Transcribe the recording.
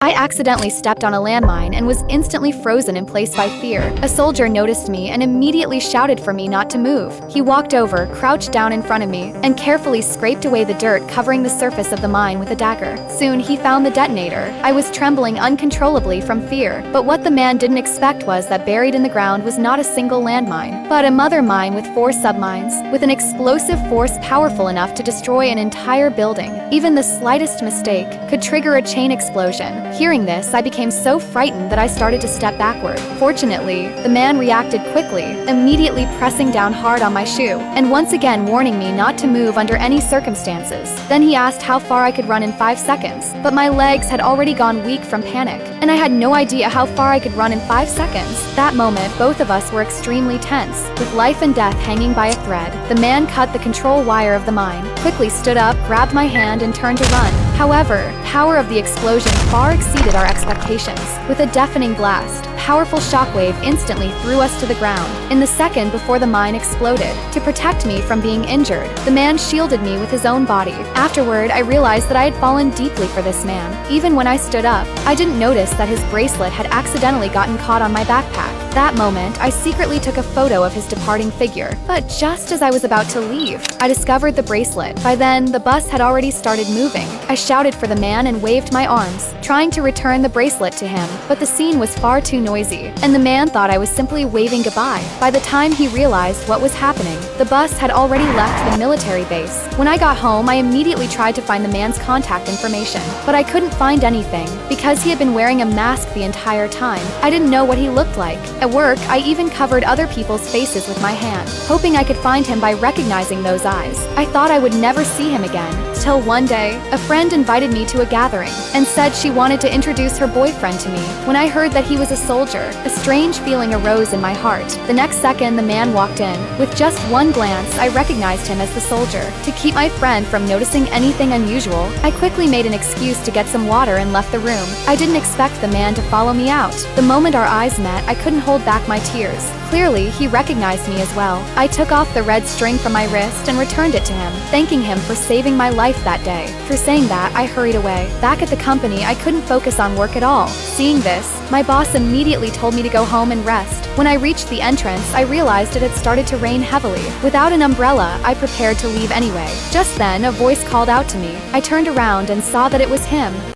I accidentally stepped on a landmine and was instantly frozen in place by fear. A soldier noticed me and immediately shouted for me not to move. He walked over, crouched down in front of me, and carefully scraped away the dirt covering the surface of the mine with a dagger. Soon he found the detonator. I was trembling uncontrollably from fear, but what the man didn't expect was that buried in the ground was not a single landmine, but a mother mine with 4 submines, with an explosive force powerful enough to destroy an entire building. Even the slightest mistake could trigger a chain explosion. Hearing this, I became so frightened that I started to step backward. Fortunately, the man reacted quickly, immediately pressing down hard on my shoe, and once again warning me not to move under any circumstances. Then he asked how far I could run in 5 seconds, but my legs had already gone weak from panic, and I had no idea how far I could run in 5 seconds. That moment, both of us were extremely tense, with life and death hanging by a thread. The man cut the control wire of the mine, quickly stood up, grabbed my hand, and turned to run. However, power of the explosion far exceeded our expectations. With a deafening blast, powerful shockwave instantly threw us to the ground. In the second before the mine exploded, to protect me from being injured, the man shielded me with his own body. Afterward, I realized that I had fallen deeply for this man. Even when I stood up, I didn't notice that his bracelet had accidentally gotten caught on my backpack. That moment, I secretly took a photo of his departing figure. But just as I was about to leave, I discovered the bracelet. By then, the bus had already started moving. I shouted for the man and waved my arms, trying to return the bracelet to him, but the scene was far too noisy, and the man thought I was simply waving goodbye. By the time he realized what was happening, the bus had already left the military base. When I got home, I immediately tried to find the man's contact information, but I couldn't find anything, because he had been wearing a mask the entire time. I didn't know what he looked like. At work, I even covered other people's faces with my hand, hoping I could find him by recognizing those eyes. I thought I would never see him again, till one day, a friend invited me to a gathering, and said she wanted to introduce her boyfriend to me. When I heard that he was a soldier, a strange feeling arose in my heart. The next second, the man walked in. With just one glance, I recognized him as the soldier. To keep my friend from noticing anything unusual, I quickly made an excuse to get some water and left the room. I didn't expect the man to follow me out. The moment our eyes met, I couldn't hold back my tears. Clearly, he recognized me as well. I took off the red string from my wrist and returned it to him, thanking him for saving my life that day. For saying that, I hurried away. Back at the company, I couldn't focus on work at all. Seeing this, my boss immediately told me to go home and rest. When I reached the entrance, I realized it had started to rain heavily. Without an umbrella, I prepared to leave anyway. Just then, a voice called out to me. I turned around and saw that it was him.